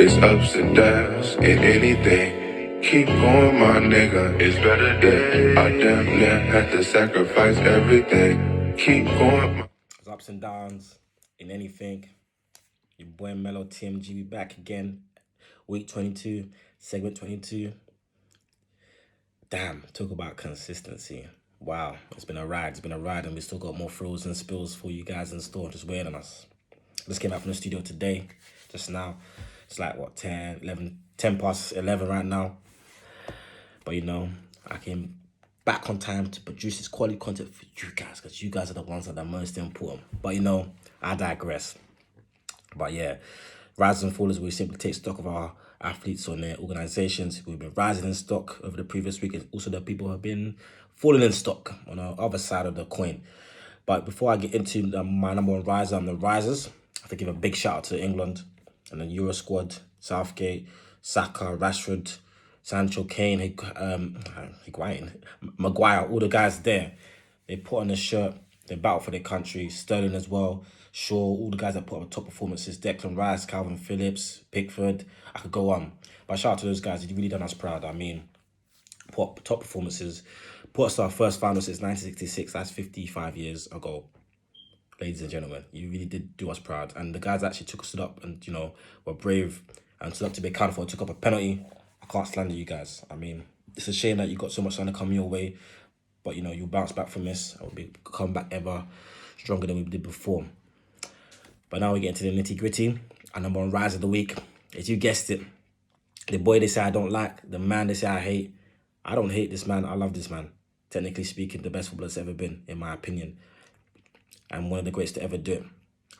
It's ups and downs in anything. Keep going, my nigga. It's better than I damn near had to sacrifice everything. Keep going. It's ups and downs in anything. Your boy Mellow TMG, we back again. Week 22, segment 22. Damn, talk about consistency. Wow, it's been a ride, and we still got more thrills and spills for you guys in store, just waiting on us. Just came out from the studio today, just now. It's like, 10 past 11 right now. But I came back on time to produce this quality content for you guys, because you guys are the ones that are most important. But I digress. But yeah, rises and falls, we simply take stock of our athletes on their organizations who've been rising in stock over the previous week, and also the people who have been falling in stock on the other side of the coin. But before I get into my number one riser and the risers, I have to give a big shout out to England and the Euro squad: Southgate, Saka, Rashford, Sancho, Kane, Higuain, Maguire, all the guys there. They put on the shirt, they battle for their country. Sterling as well. Shaw, all the guys that put up top performances. Declan Rice, Calvin Phillips, Pickford. I could go on. But shout out to those guys. You've really done us proud. I mean, put up top performances. Put us to our first final since 1966. That's 55 years ago. Ladies and gentlemen, you really did do us proud. And the guys actually stood up and, were brave and stood up to be accounted for. Took up a penalty. I can't slander you guys. I mean, it's a shame that you got so much sun to come your way. But, you'll bounce back from this. I'll come back ever stronger than we did before. But now we get into the nitty gritty. Our number one rise of the week. As you guessed it, the boy they say I don't like, the man they say I hate. I don't hate this man. I love this man. Technically speaking, the best footballer that's ever been, in my opinion. And one of the greatest to ever do it.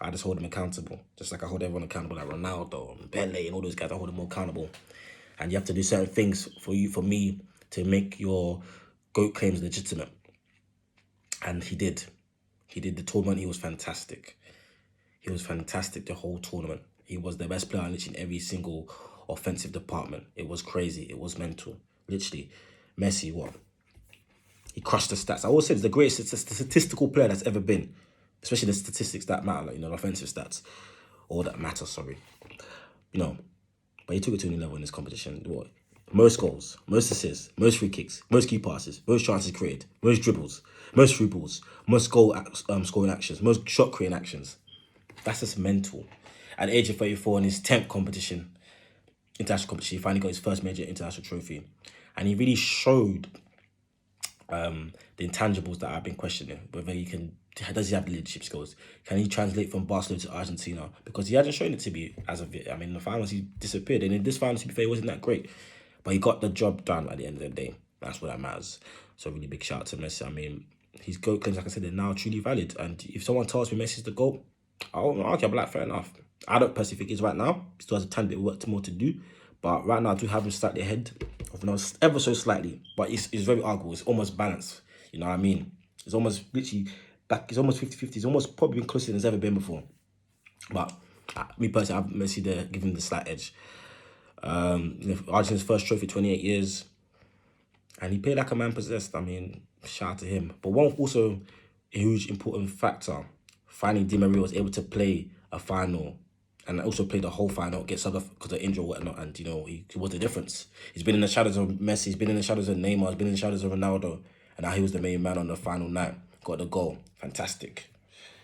I just hold him accountable. Just like I hold everyone accountable, like Ronaldo and Pele and all those guys. I hold them all accountable. And you have to do certain things for me, to make your GOAT claims legitimate. And he did. He did the tournament. He was fantastic. He was fantastic the whole tournament. He was the best player in literally every single offensive department. It was crazy. It was mental. Literally. Messi, what? He crushed the stats. I always said he's the greatest statistical player that's ever been. Especially the statistics that matter, the offensive stats. All that matter, sorry. But he took it to a new level in this competition. What? Most goals, most assists, most free kicks, most key passes, most chances created, most dribbles, most through balls, most goal scoring actions, most shot creating actions. That's just mental. At the age of 34, in his 10th international competition, he finally got his first major international trophy. And he really showed the intangibles that I've been questioning. Whether does he have the leadership skills? Can he translate from Barcelona to Argentina? Because he hasn't shown it to be as of yet. I mean, in the finals, he disappeared. And in this final, to be fair, he wasn't that great. But he got the job done at the end of the day. That's what that matters. So really big shout out to Messi. I mean, his GOAT claims, like I said, they're now truly valid. And if someone tells me Messi's the GOAT, I won't argue. I'm like, fair enough. I don't personally think he's right now. He still has a tiny bit of work more to do. But right now, I do have him slightly ahead of ever so slightly. But it's very arguable. It's almost balanced. You know what I mean? It's almost literally back. It's almost 50-50. It's almost probably been closer than it's ever been before. But me personally, I've Messi there, giving him the slight edge. Argentina's first trophy, 28 years. And he played like a man possessed. I mean, shout out to him. But one also a huge important factor, finally Di Maria was able to play a final and also play the whole final, get subbed off because of injury or whatnot. And, he was the difference. He's been in the shadows of Messi. He's been in the shadows of Neymar. He's been in the shadows of Ronaldo. And now he was the main man on the final night. Got the goal. Fantastic.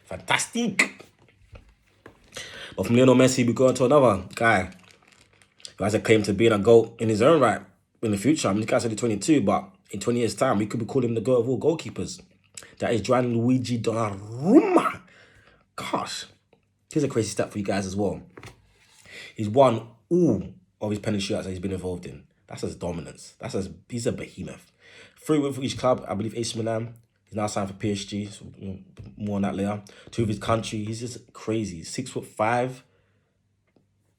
Fantastic. But from Lionel Messi, we go on to another guy who has a claim to being a GOAT in his own right in the future. I mean, this guy's only 22, but in 20 years' time, we could be calling him the GOAT of all goalkeepers. That is Gianluigi Donnarumma. Gosh. Here's a crazy stat for you guys as well. He's won all of his penalty shootouts that he's been involved in. That's his dominance. He's a behemoth. 3 with each club, I believe AC Milan. He's now signed for PSG. So more on that later. 2 of his country. He's just crazy. 6'5".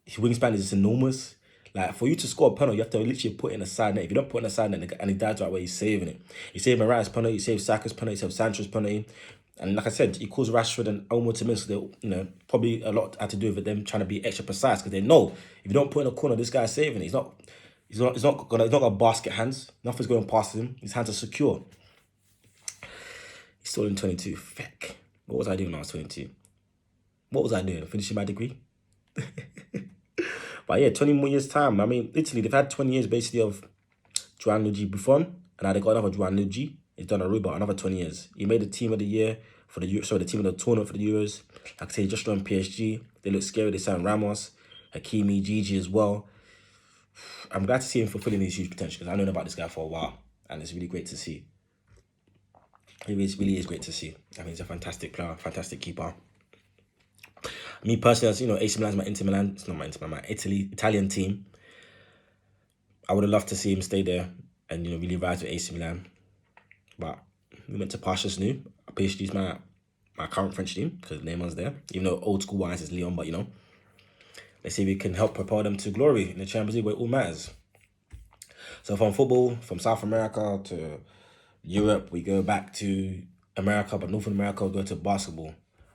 His wingspan is just enormous. Like, for you to score a penalty, you have to literally put it in a side net. If you don't put it in a side net and he dives right away, he's saving it. He saved Mariah's penalty, he saved Saka's penalty, he saved Sancho's penalty. And like I said, he calls Rashford and Elmo to miss. Probably a lot had to do with them trying to be extra precise, because they know if you don't put in a corner, this guy's saving it. He's not gonna basket hands. Nothing's going past him. His hands are secure. He's still in 22. Feck. What was I doing when I was 22? What was I doing? Finishing my degree? But yeah, 20 more years time. I mean, Italy, they've had 20 years basically of Gianluigi Buffon, and now they got another Gianluigi. He's done another 20 years. He made the team of the year for the the team of the tournament for the Euros. Like I say, just joined PSG. They look scary. They signed Ramos, Hakimi, Gigi as well. I'm glad to see him fulfilling his huge potential because I've known about this guy for a while, and it's really great to see. It really is great to see. I mean, he's a fantastic player, fantastic keeper. Me personally, as you know, AC Milan is my Inter Milan. It's not my Inter Milan, my Italian team. I would have loved to see him stay there and really rise with AC Milan, but we went to Pasha's new. PSG is my current French team because Neymar's there. Even though old school wise is Lyon, but let's see if we can help propel them to glory in the Champions League where it all matters. So from football, from South America to Europe, we go back to America, but North America, we go to basketball.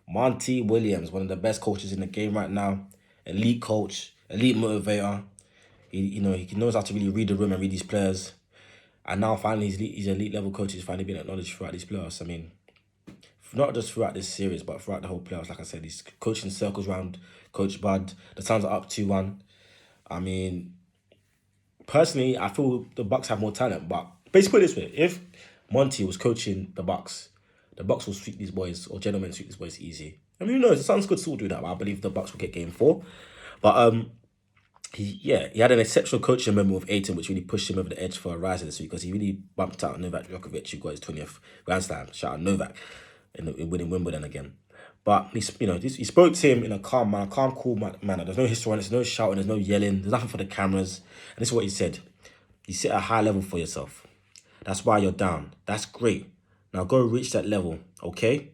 Monty Williams, one of the best coaches in the game right now, elite coach, elite motivator. He knows how to really read the room and read these players. And now finally, he's elite level coach. He's finally been acknowledged throughout these playoffs. I mean, not just throughout this series, but throughout the whole playoffs. Like I said, he's coaching circles around Coach Bud. The Suns are up 2-1. I mean, personally, I feel the Bucks have more talent. But basically, put it this way: if Monty was coaching the Bucks will sweep these boys, or gentlemen sweep these boys easy. I mean, who knows? The Suns could still do that. But I believe the Bucks will get Game 4. But he had an exceptional coaching moment with Ayton, which really pushed him over the edge for a rise this week because he really bumped out Novak Djokovic, who got his 20th Grand Slam. Shout out Novak in winning Wimbledon again. But he spoke to him in a calm, cool manner. There's no histrionics, there's no shouting, there's no yelling, there's nothing for the cameras. And this is what he said: you sit at a high level for yourself. That's why you're down. That's great. Now go reach that level, okay?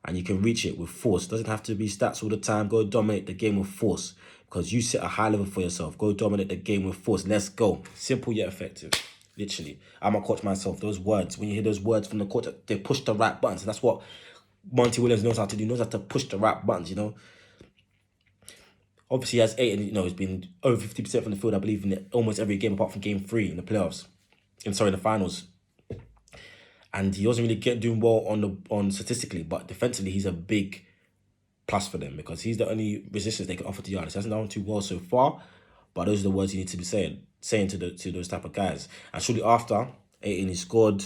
And you can reach it with force. It doesn't have to be stats all the time. Go dominate the game with force. Because you set a high level for yourself. Go dominate the game with force. Let's go. Simple yet effective. Literally. I'm a coach myself. Those words, when you hear those words from the coach, they push the right buttons. And that's what Monty Williams knows how to do. He knows how to push the right buttons, Obviously, he has 8 and, he's been over 50% from the field, I believe, in almost every game apart from Game 3 in the playoffs. In the finals. And he wasn't really doing well on statistically, but defensively, he's a big plus for them because he's the only resistance they can offer to Giannis. He hasn't done too well so far, but those are the words you need to be saying to those type of guys. And shortly after, Ayton, he scored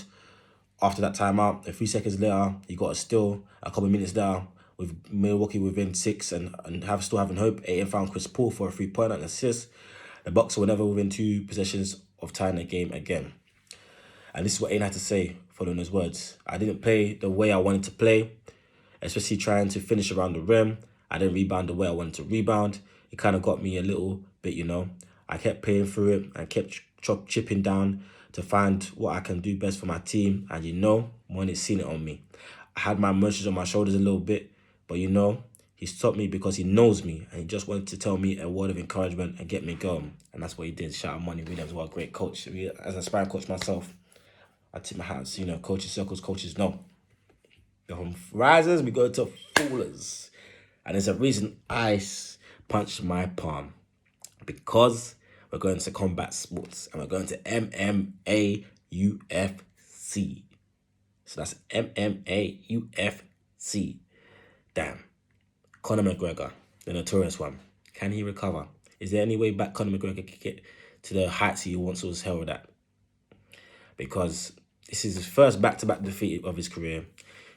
after that timeout. A few seconds later, he got a steal. A couple of minutes later, with Milwaukee within 6 and still having hope, Ayton found Chris Paul for a 3-pointer and assist. The Bucks were never within 2 possessions of tying the game again. And this is what Ayton had to say following those words: I didn't play the way I wanted to play, especially trying to finish around the rim. I didn't rebound the way I wanted to rebound. It kind of got me a little bit, I kept playing through it and kept chipping down to find what I can do best for my team. And one has seen it on me. I had my emotions on my shoulders a little bit, but he stopped me because he knows me and he just wanted to tell me a word of encouragement and get me going. And that's what he did. Shout out Monty Williams, what a great coach. As an aspiring coach myself, I tip my hats. Coaches circles, coaches know. From risers, we go to fallers. And there's a reason I punched my palm. Because we're going to combat sports. And we're going to MMA UFC. So that's MMA UFC. Damn. Conor McGregor, the notorious one. Can he recover? Is there any way back Conor McGregor can get to the heights he once was held at? Because this is his first back-to-back defeat of his career.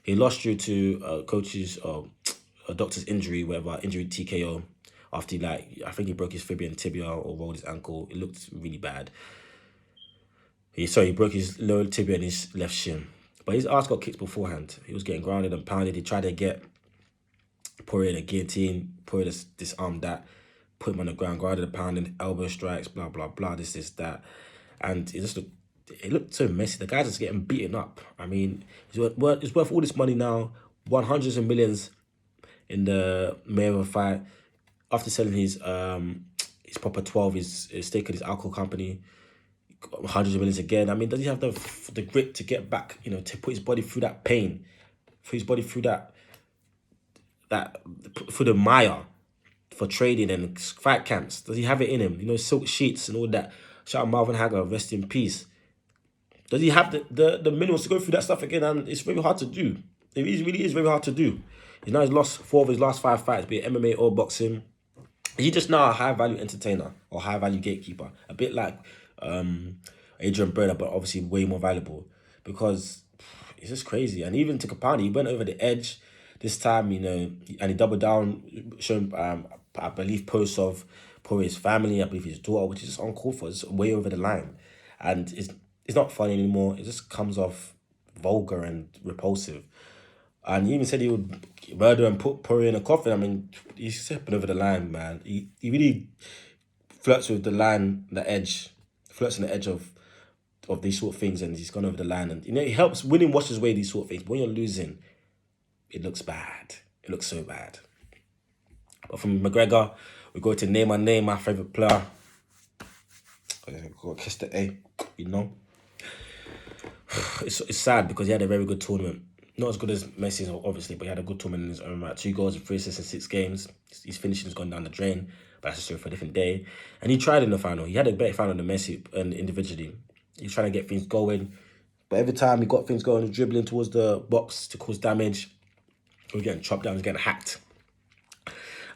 He lost due to coach's or a doctor's injury, injury TKO, after I think he broke his fibula and tibia or rolled his ankle. It looked really bad. He broke his lower tibia and his left shin. But his ass got kicked beforehand. He was getting grounded and pounded. He tried to get Poirier in a guillotine, Poirier disarmed that, put him on the ground, grounded and pounded, elbow strikes, blah, blah, blah, this, that. And it looked so messy. The guy's just getting beaten up. I mean, it's worth all this money now, hundreds of millions in the Mayweather fight. After selling his proper 12, his stake in his alcohol company, hundreds of millions again. I mean, does he have the grit to get back, to put his body through that pain, put his body through through the mire for trading and fight camps? Does he have it in him? Silk sheets and all that. Shout out Marvin Hagler, rest in peace. Does he have the minerals to go through that stuff again? And it's very hard to do. It really is very hard to do. He's now lost 4 of his last 5 fights, be it MMA or boxing. Is he just now a high value entertainer or high value gatekeeper? A bit like Adrian Broner, but obviously way more valuable because it's just crazy. And even to Capani, he went over the edge this time, and he doubled down, showing I believe posts of Poirier's family, I believe his daughter, which is just uncalled for. It's way over the line, and it's not funny anymore. It just comes off vulgar and repulsive. And he even said he would murder and put Poirier in a coffin. I mean, he's stepping over the line, man. He really flirts with the line, the edge, flirts on the edge of these sort of things, and he's gone over the line. And it helps winning washes away these sort of things. But when you're losing, it looks bad. It looks so bad. But from McGregor, we go to Neymar, my favourite player. Got to kiss the A, It's sad because he had a very good tournament. Not as good as Messi's, obviously, but he had a good tournament in his own right. 2 goals, 3 assists in 6 games. His finishing has gone down the drain, but that's a story for a different day. And he tried in the final. He had a better final than Messi and individually. He was trying to get things going. But every time he got things going, he was dribbling towards the box to cause damage. He was getting chopped down, he was getting hacked.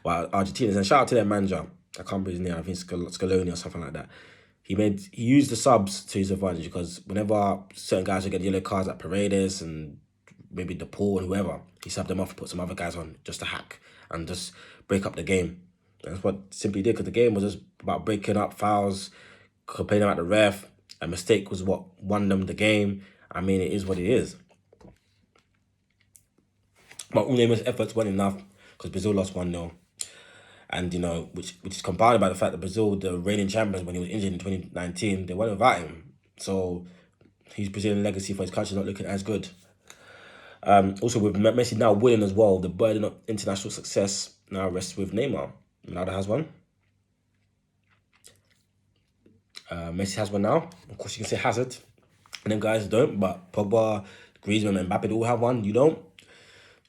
Well, Argentinians, and shout out to their manager. I can't remember his name, I think Scaloni or something like that. He used the subs to his advantage because whenever certain guys would get yellow cards like Paredes and maybe the Paul and whoever, he subbed them off and put some other guys on just to hack and just break up the game. That's what simply did, because the game was just about breaking up fouls, complaining about the ref. A mistake was what won them the game. I mean, it is what it is. But Neymar's efforts weren't enough because Brazil lost 1-0. And, which is compounded by the fact that Brazil, the reigning champions, when he was injured in 2019, they weren't without him. So his Brazilian legacy for his country is not looking as good. Also, with Messi now winning as well, the burden of international success now rests with Neymar. Ronaldo has one. Messi has one now. Of course, you can say Hazard. And them guys don't, but Pogba, Griezmann, and Mbappe, they all have one. You don't.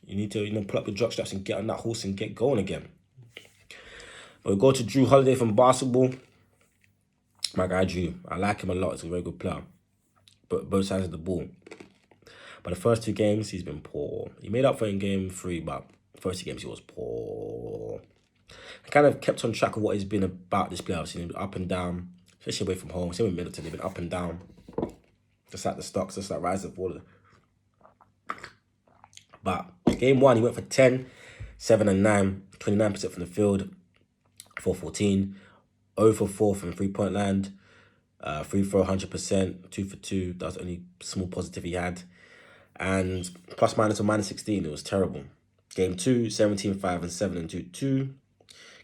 You need to, pull up your jock straps and get on that horse and get going again. But we go to Jrue Holiday from basketball. My guy Jrue, I like him a lot. He's a very good player. But both sides of the ball. But the first 2 games, he's been poor. He made up for it in game 3, but the first 2 games, he was poor. I kind of kept on track of what he's been about this playoffs. He's been up and down, especially away from home. Same with Middleton, they've been up and down. Just like the stocks, just like rise and fall. But game 1, he went for 10, 7 and 9, 29% from the field, 4-14, 0 for 4 from 3-point land, free throw 100%, 2 for 2. That was the only small positive he had. And plus minus or minus 16, it was terrible. Game 2, 17, 5 and 7 and 2.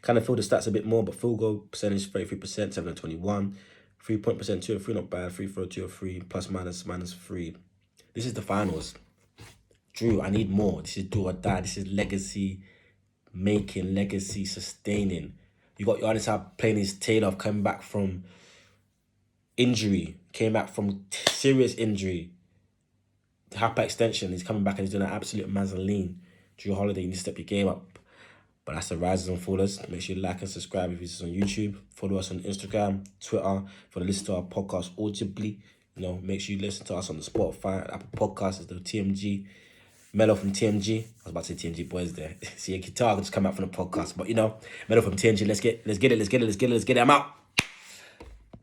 Kind of filled the stats a bit more, but field goal percentage 33%, 7 and 21. 3-point percent 2 or 3, not bad. Free throw 2 or 3, plus minus 3. This is the finals. Jrue, I need more. This is do or die. This is legacy making, legacy sustaining. You got Giannis playing his tail off, coming back from injury, came back from serious injury, hyperextension. He's coming back and he's doing an absolute mazzoline. Jrue Holiday, you need to step your game up. But that's the risers and fallers. Make sure you like and subscribe if you're on YouTube. Follow us on Instagram, Twitter. For the listen to our podcast audibly, make sure you listen to us on the Spotify, Apple Podcasts, is the TMG. Melo from TMG. I was about to say TMG boys there. See a guitar just come out from the podcast. But Melo from TMG. Let's get it. I'm out.